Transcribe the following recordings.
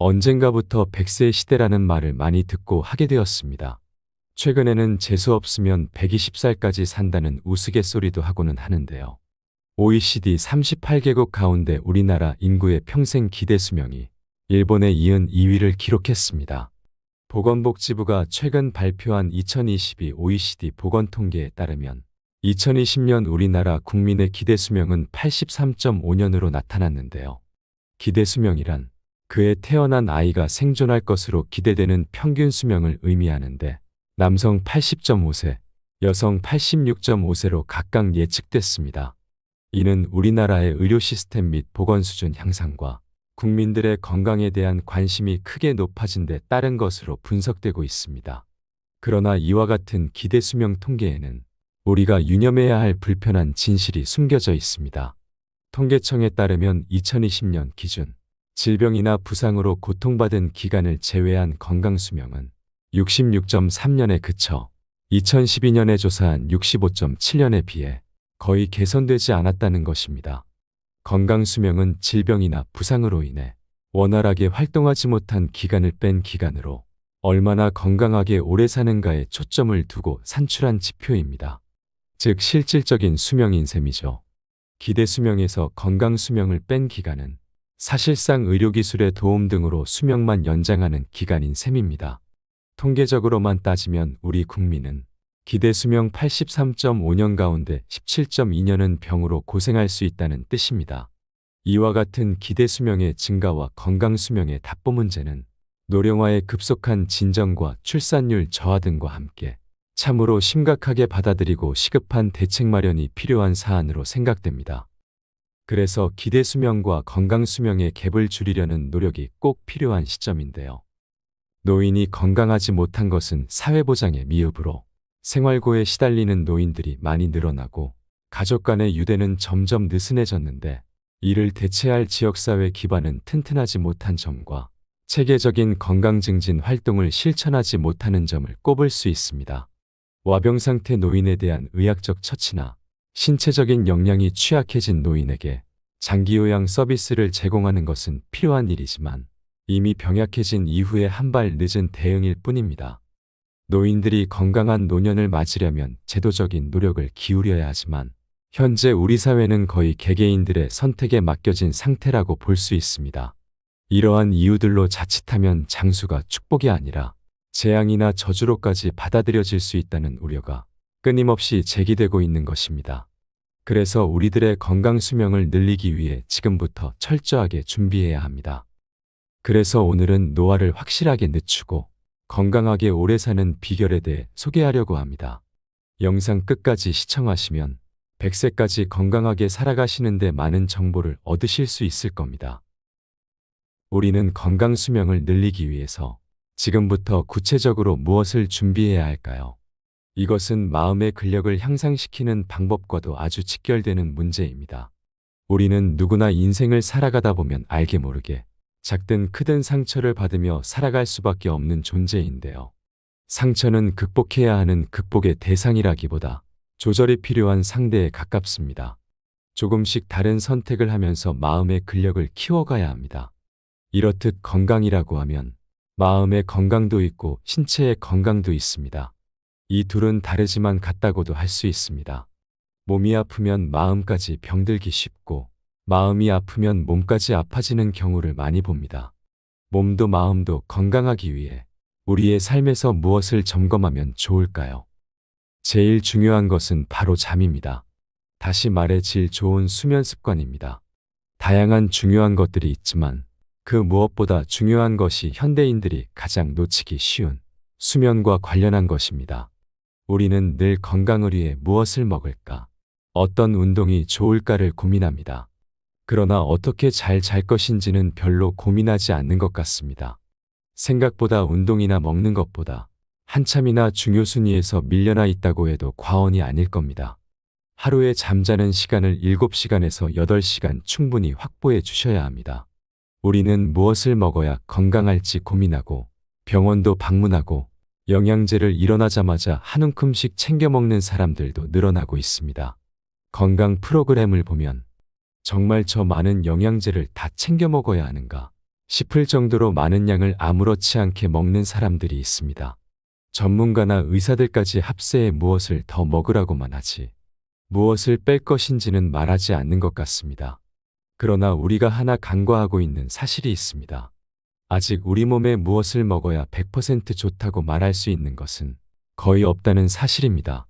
언젠가부터 100세 시대라는 말을 많이 듣고 하게 되었습니다. 최근에는 재수 없으면 120살까지 산다는 우스갯소리도 하고는 하는데요. OECD 38개국 가운데 우리나라 인구의 평생 기대 수명이 일본에 이은 2위를 기록했습니다. 보건복지부가 최근 발표한 2022 OECD 보건 통계에 따르면 2020년 우리나라 국민의 기대 수명은 83.5년으로 나타났는데요. 기대 수명이란 그에 태어난 아이가 생존할 것으로 기대되는 평균 수명을 의미하는데 남성 80.5세, 여성 86.5세로 각각 예측됐습니다. 이는 우리나라의 의료 시스템 및 보건 수준 향상과 국민들의 건강에 대한 관심이 크게 높아진 데 따른 것으로 분석되고 있습니다. 그러나 이와 같은 기대 수명 통계에는 우리가 유념해야 할 불편한 진실이 숨겨져 있습니다. 통계청에 따르면 2020년 기준 질병이나 부상으로 고통받은 기간을 제외한 건강수명은 66.3년에 그쳐 2012년에 조사한 65.7년에 비해 거의 개선되지 않았다는 것입니다. 건강수명은 질병이나 부상으로 인해 원활하게 활동하지 못한 기간을 뺀 기간으로 얼마나 건강하게 오래 사는가에 초점을 두고 산출한 지표입니다. 즉 실질적인 수명인 셈이죠. 기대 수명에서 건강 수명을 뺀 기간은 사실상 의료기술의 도움 등으로 수명만 연장하는 기간인 셈입니다. 통계적으로만 따지면 우리 국민은 기대 수명 83.5년 가운데 17.2년은 병으로 고생할 수 있다는 뜻입니다. 이와 같은 기대 수명의 증가와 건강 수명의 답보 문제는 노령화의 급속한 진정과 출산율 저하 등과 함께 참으로 심각하게 받아들이고 시급한 대책 마련이 필요한 사안으로 생각됩니다. 그래서 기대 수명과 건강 수명의 갭을 줄이려는 노력이 꼭 필요한 시점인데요. 노인이 건강하지 못한 것은 사회보장의 미흡으로 생활고에 시달리는 노인들이 많이 늘어나고 가족 간의 유대는 점점 느슨해졌는데 이를 대체할 지역사회 기반은 튼튼하지 못한 점과 체계적인 건강 증진 활동을 실천하지 못하는 점을 꼽을 수 있습니다. 와병상태 노인에 대한 의학적 처치나 신체적인 역량이 취약해진 노인에게 장기요양 서비스를 제공하는 것은 필요한 일이지만 이미 병약해진 이후에 한 발 늦은 대응일 뿐입니다. 노인들이 건강한 노년을 맞으려면 제도적인 노력을 기울여야 하지만 현재 우리 사회는 거의 개개인들의 선택에 맡겨진 상태라고 볼 수 있습니다. 이러한 이유들로 자칫하면 장수가 축복이 아니라 재앙이나 저주로까지 받아들여질 수 있다는 우려가 끊임없이 제기되고 있는 것입니다. 그래서 우리들의 건강 수명을 늘리기 위해 지금부터 철저하게 준비해야 합니다. 그래서 오늘은 노화를 확실하게 늦추고 건강하게 오래 사는 비결에 대해 소개하려고 합니다. 영상 끝까지 시청하시면 100세까지 건강하게 살아가시는데 많은 정보를 얻으실 수 있을 겁니다. 우리는 건강 수명을 늘리기 위해서 지금부터 구체적으로 무엇을 준비해야 할까요? 이것은 마음의 근력을 향상시키는 방법과도 아주 직결되는 문제입니다. 우리는 누구나 인생을 살아가다 보면 알게 모르게 작든 크든 상처를 받으며 살아갈 수밖에 없는 존재인데요. 상처는 극복해야 하는 극복의 대상이라기보다 조절이 필요한 상대에 가깝습니다. 조금씩 다른 선택을 하면서 마음의 근력을 키워가야 합니다. 이렇듯 건강이라고 하면 마음의 건강도 있고 신체의 건강도 있습니다. 이 둘은 다르지만 같다고도 할 수 있습니다. 몸이 아프면 마음까지 병들기 쉽고 마음이 아프면 몸까지 아파지는 경우를 많이 봅니다. 몸도 마음도 건강하기 위해 우리의 삶에서 무엇을 점검하면 좋을까요? 제일 중요한 것은 바로 잠입니다. 다시 말해 질 좋은 수면 습관입니다. 다양한 중요한 것들이 있지만 그 무엇보다 중요한 것이 현대인들이 가장 놓치기 쉬운 수면과 관련한 것입니다. 우리는 늘 건강을 위해 무엇을 먹을까, 어떤 운동이 좋을까를 고민합니다. 그러나 어떻게 잘 잘 것인지는 별로 고민하지 않는 것 같습니다. 생각보다 운동이나 먹는 것보다 한참이나 중요 순위에서 밀려나 있다고 해도 과언이 아닐 겁니다. 하루에 잠자는 시간을 7시간에서 8시간 충분히 확보해 주셔야 합니다. 우리는 무엇을 먹어야 건강할지 고민하고 병원도 방문하고 영양제를 일어나자마자 한 움큼씩 챙겨 먹는 사람들도 늘어나고 있습니다. 건강 프로그램을 보면 정말 저 많은 영양제를 다 챙겨 먹어야 하는가 싶을 정도로 많은 양을 아무렇지 않게 먹는 사람들이 있습니다. 전문가나 의사들까지 합세해 무엇을 더 먹으라고만 하지 무엇을 뺄 것인지는 말하지 않는 것 같습니다. 그러나 우리가 하나 간과하고 있는 사실이 있습니다. 아직 우리 몸에 무엇을 먹어야 100% 좋다고 말할 수 있는 것은 거의 없다는 사실입니다.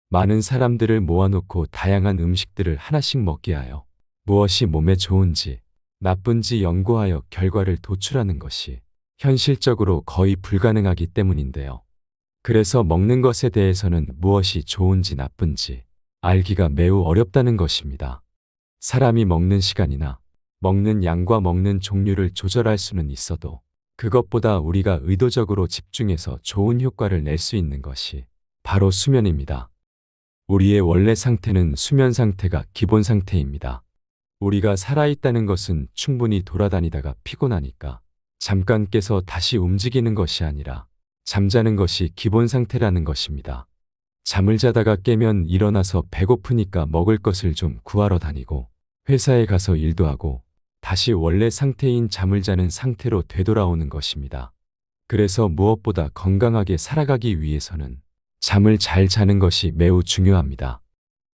많은 사람들을 모아놓고 다양한 음식들을 하나씩 먹게 하여 무엇이 몸에 좋은지 나쁜지 연구하여 결과를 도출하는 것이 현실적으로 거의 불가능하기 때문인데요. 그래서 먹는 것에 대해서는 무엇이 좋은지 나쁜지 알기가 매우 어렵다는 것입니다. 사람이 먹는 시간이나 먹는 양과 먹는 종류를 조절할 수는 있어도 그것보다 우리가 의도적으로 집중해서 좋은 효과를 낼 수 있는 것이 바로 수면입니다. 우리의 원래 상태는 수면 상태가 기본 상태입니다. 우리가 살아있다는 것은 충분히 돌아다니다가 피곤하니까 잠깐 깨서 다시 움직이는 것이 아니라 잠자는 것이 기본 상태라는 것입니다. 잠을 자다가 깨면 일어나서 배고프니까 먹을 것을 좀 구하러 다니고 회사에 가서 일도 하고 다시 원래 상태인 잠을 자는 상태로 되돌아오는 것입니다. 그래서 무엇보다 건강하게 살아가기 위해서는 잠을 잘 자는 것이 매우 중요합니다.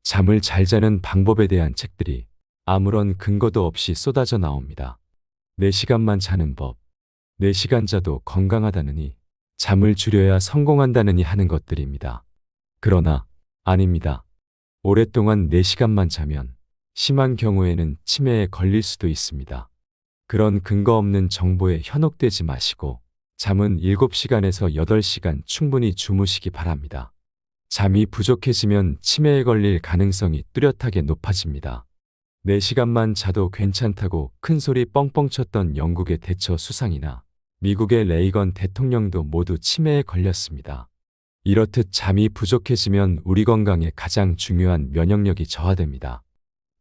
잠을 잘 자는 방법에 대한 책들이 아무런 근거도 없이 쏟아져 나옵니다. 4시간만 자는 법, 4시간 자도 건강하다느니 잠을 줄여야 성공한다느니 하는 것들입니다. 그러나 아닙니다. 오랫동안 4시간만 자면 심한 경우에는 치매에 걸릴 수도 있습니다. 그런 근거 없는 정보에 현혹되지 마시고 잠은 7시간에서 8시간 충분히 주무시기 바랍니다. 잠이 부족해지면 치매에 걸릴 가능성이 뚜렷하게 높아집니다. 4시간만 자도 괜찮다고 큰소리 뻥뻥 쳤던 영국의 대처 수상이나 미국의 레이건 대통령도 모두 치매에 걸렸습니다. 이렇듯 잠이 부족해지면 우리 건강에 가장 중요한 면역력이 저하됩니다.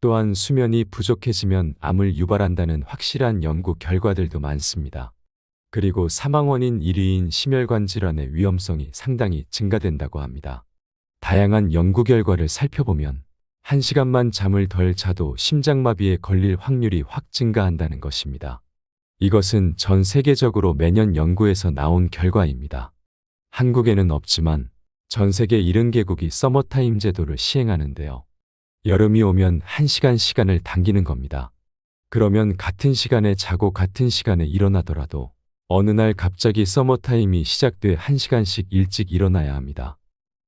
또한 수면이 부족해지면 암을 유발한다는 확실한 연구 결과들도 많습니다. 그리고 사망 원인 1위인 심혈관 질환의 위험성이 상당히 증가된다고 합니다. 다양한 연구 결과를 살펴보면 1시간만 잠을 덜 자도 심장마비에 걸릴 확률이 확 증가한다는 것입니다. 이것은 전 세계적으로 매년 연구에서 나온 결과입니다. 한국에는 없지만 전 세계 70개국이 서머타임 제도를 시행하는데요. 여름이 오면 1시간 시간을 당기는 겁니다. 그러면 같은 시간에 자고 같은 시간에 일어나더라도 어느 날 갑자기 서머타임이 시작돼 1시간씩 일찍 일어나야 합니다.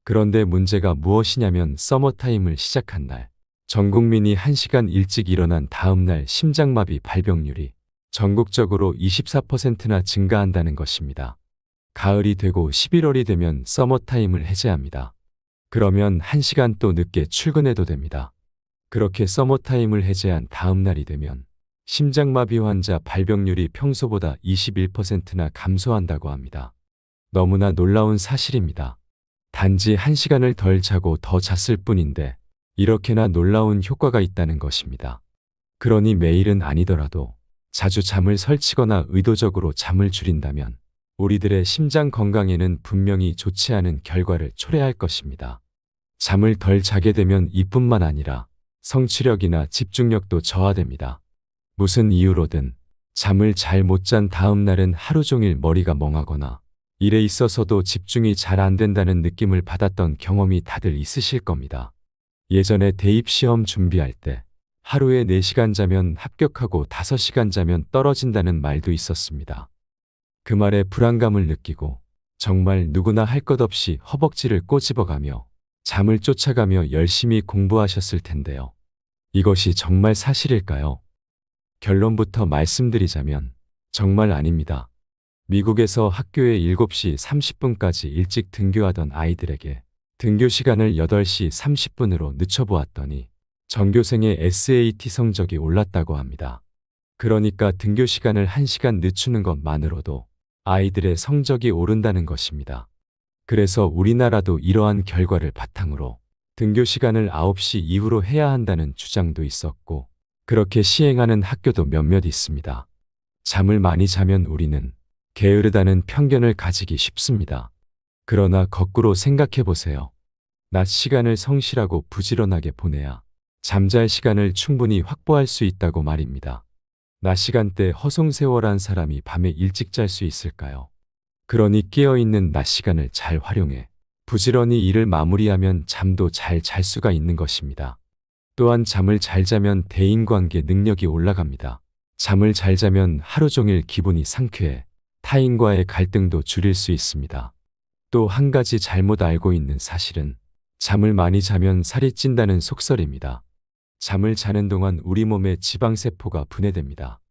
그런데 문제가 무엇이냐면 서머타임을 시작한 날 전 국민이 1시간 일찍 일어난 다음 날 심장마비 발병률이 전국적으로 24%나 증가한다는 것입니다. 가을이 되고 11월이 되면 서머타임을 해제합니다. 그러면 1시간 또 늦게 출근해도 됩니다. 그렇게 서머타임을 해제한 다음 날이 되면 심장마비 환자 발병률이 평소보다 21%나 감소한다고 합니다. 너무나 놀라운 사실입니다. 단지 1시간을 덜 자고 더 잤을 뿐인데 이렇게나 놀라운 효과가 있다는 것입니다. 그러니 매일은 아니더라도 자주 잠을 설치거나 의도적으로 잠을 줄인다면 우리들의 심장 건강에는 분명히 좋지 않은 결과를 초래할 것입니다. 잠을 덜 자게 되면 이뿐만 아니라 성취력이나 집중력도 저하됩니다. 무슨 이유로든 잠을 잘 못 잔 다음 날은 하루 종일 머리가 멍하거나 일에 있어서도 집중이 잘 안 된다는 느낌을 받았던 경험이 다들 있으실 겁니다. 예전에 대입시험 준비할 때 하루에 4시간 자면 합격하고 5시간 자면 떨어진다는 말도 있었습니다. 그 말에 불안감을 느끼고 정말 누구나 할 것 없이 허벅지를 꼬집어가며 잠을 쫓아가며 열심히 공부하셨을 텐데요. 이것이 정말 사실일까요? 결론부터 말씀드리자면 정말 아닙니다. 미국에서 학교에 7시 30분까지 일찍 등교하던 아이들에게 등교 시간을 8시 30분으로 늦춰보았더니 전교생의 SAT 성적이 올랐다고 합니다. 그러니까 등교 시간을 1시간 늦추는 것만으로도 아이들의 성적이 오른다는 것입니다. 그래서 우리나라도 이러한 결과를 바탕으로 등교 시간을 9시 이후로 해야 한다는 주장도 있었고 그렇게 시행하는 학교도 몇몇 있습니다. 잠을 많이 자면 우리는 게으르다는 편견을 가지기 쉽습니다. 그러나 거꾸로 생각해 보세요. 낮 시간을 성실하고 부지런하게 보내야 잠잘 시간을 충분히 확보할 수 있다고 말입니다. 낮 시간대 허송세월한 사람이 밤에 일찍 잘 수 있을까요? 그러니 깨어있는 낮 시간을 잘 활용해 부지런히 일을 마무리하면 잠도 잘 잘 수가 있는 것입니다. 또한 잠을 잘 자면 대인관계 능력이 올라갑니다. 잠을 잘 자면 하루 종일 기분이 상쾌해 타인과의 갈등도 줄일 수 있습니다. 또 한 가지 잘못 알고 있는 사실은 잠을 많이 자면 살이 찐다는 속설입니다. 잠을 자는 동안 우리 몸의 지방세포가 분해됩니다.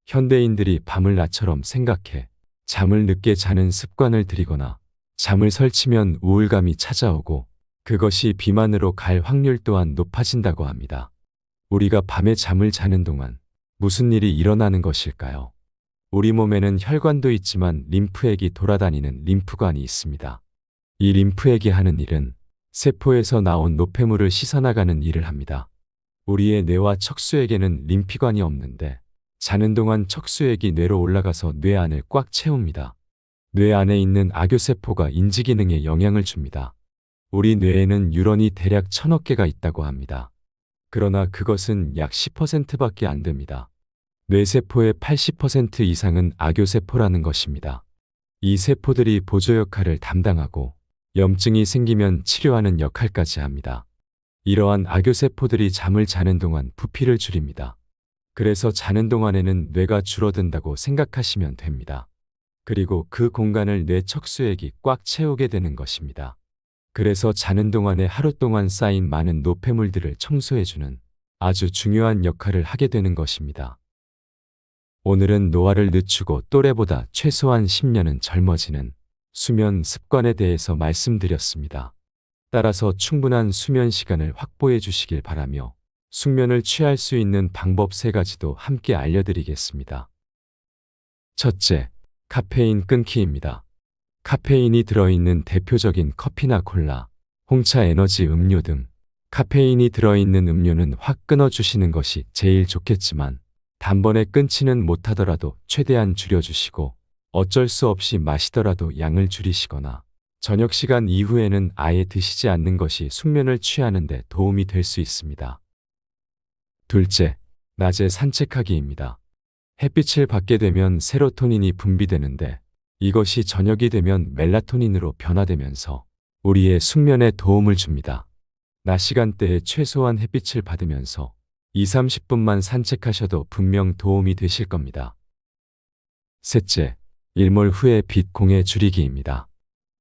현대인들이 밤을 낮처럼 생각해 잠을 늦게 자는 습관을 들이거나 잠을 설치면 우울감이 찾아오고 그것이 비만으로 갈 확률 또한 높아진다고 합니다. 우리가 밤에 잠을 자는 동안 무슨 일이 일어나는 것일까요? 우리 몸에는 혈관도 있지만 림프액이 돌아다니는 림프관이 있습니다. 이 림프액이 하는 일은 세포에서 나온 노폐물을 씻어나가는 일을 합니다. 우리의 뇌와 척수에게는 림피관이 없는데 자는 동안 척수액이 뇌로 올라가서 뇌 안을 꽉 채웁니다. 뇌 안에 있는 악교세포가 인지기능에 영향을 줍니다. 우리 뇌에는 뉴런이 대략 1000억 개가 있다고 합니다. 그러나 그것은 약 10%밖에 안 됩니다. 뇌세포의 80% 이상은 악교세포라는 것입니다. 이 세포들이 보조 역할을 담당하고 염증이 생기면 치료하는 역할까지 합니다. 이러한 악교세포들이 잠을 자는 동안 부피를 줄입니다. 그래서 자는 동안에는 뇌가 줄어든다고 생각하시면 됩니다. 그리고 그 공간을 뇌 척수액이 꽉 채우게 되는 것입니다. 그래서 자는 동안에 하루 동안 쌓인 많은 노폐물들을 청소해주는 아주 중요한 역할을 하게 되는 것입니다. 오늘은 노화를 늦추고 또래보다 최소한 10년은 젊어지는 수면 습관에 대해서 말씀드렸습니다. 따라서 충분한 수면 시간을 확보해 주시길 바라며 숙면을 취할 수 있는 방법 3가지도 함께 알려드리겠습니다. 첫째, 카페인 끊기입니다. 카페인이 들어있는 대표적인 커피나 콜라, 홍차 에너지 음료 등 카페인이 들어있는 음료는 확 끊어주시는 것이 제일 좋겠지만 단번에 끊지는 못하더라도 최대한 줄여주시고 어쩔 수 없이 마시더라도 양을 줄이시거나 저녁 시간 이후에는 아예 드시지 않는 것이 숙면을 취하는 데 도움이 될 수 있습니다. 둘째, 낮에 산책하기입니다. 햇빛을 받게 되면 세로토닌이 분비되는데 이것이 저녁이 되면 멜라토닌으로 변화되면서 우리의 숙면에 도움을 줍니다. 낮 시간대에 최소한 햇빛을 받으면서 20-30분만 산책하셔도 분명 도움이 되실 겁니다. 셋째, 일몰 후의 빛 공해 줄이기입니다.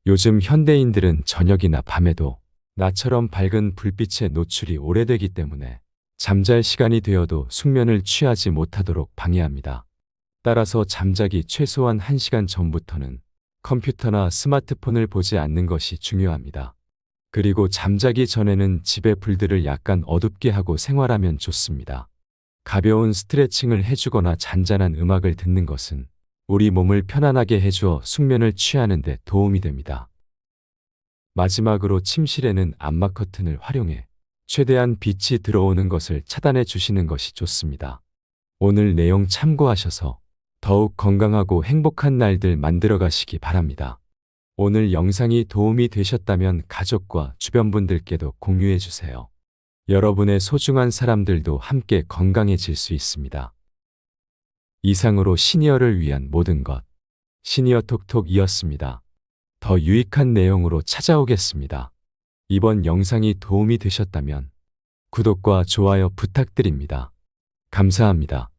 요즘 현대인들은 저녁이나 밤에도 나처럼 밝은 불빛에 노출이 오래되기 때문에 잠잘 시간이 되어도 숙면을 취하지 못하도록 방해합니다. 따라서 잠자기 최소한 1시간 전부터는 컴퓨터나 스마트폰을 보지 않는 것이 중요합니다. 그리고 잠자기 전에는 집의 불들을 약간 어둡게 하고 생활하면 좋습니다. 가벼운 스트레칭을 해주거나 잔잔한 음악을 듣는 것은 우리 몸을 편안하게 해주어 숙면을 취하는 데 도움이 됩니다. 마지막으로 침실에는 암막 커튼을 활용해 최대한 빛이 들어오는 것을 차단해 주시는 것이 좋습니다. 오늘 내용 참고하셔서 더욱 건강하고 행복한 날들 만들어 가시기 바랍니다. 오늘 영상이 도움이 되셨다면 가족과 주변 분들께도 공유해 주세요. 여러분의 소중한 사람들도 함께 건강해질 수 있습니다. 이상으로 시니어를 위한 모든 것, 시니어 톡톡이었습니다. 더 유익한 내용으로 찾아오겠습니다. 이번 영상이 도움이 되셨다면 구독과 좋아요 부탁드립니다. 감사합니다.